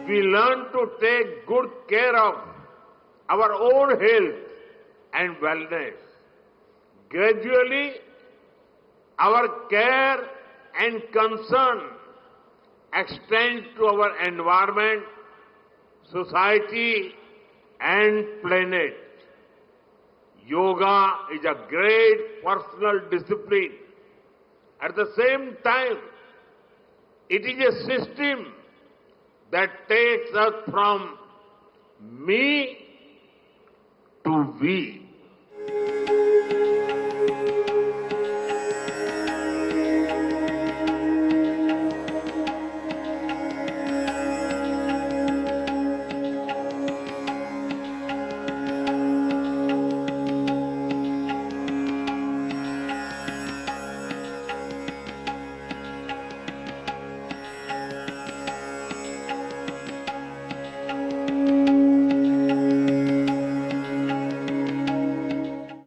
we learn to take good care of our own health and wellness, gradually our care and concern extend to our environment, society and planet. Yoga is a great personal discipline. At the same time, it is a system that takes us from me to we.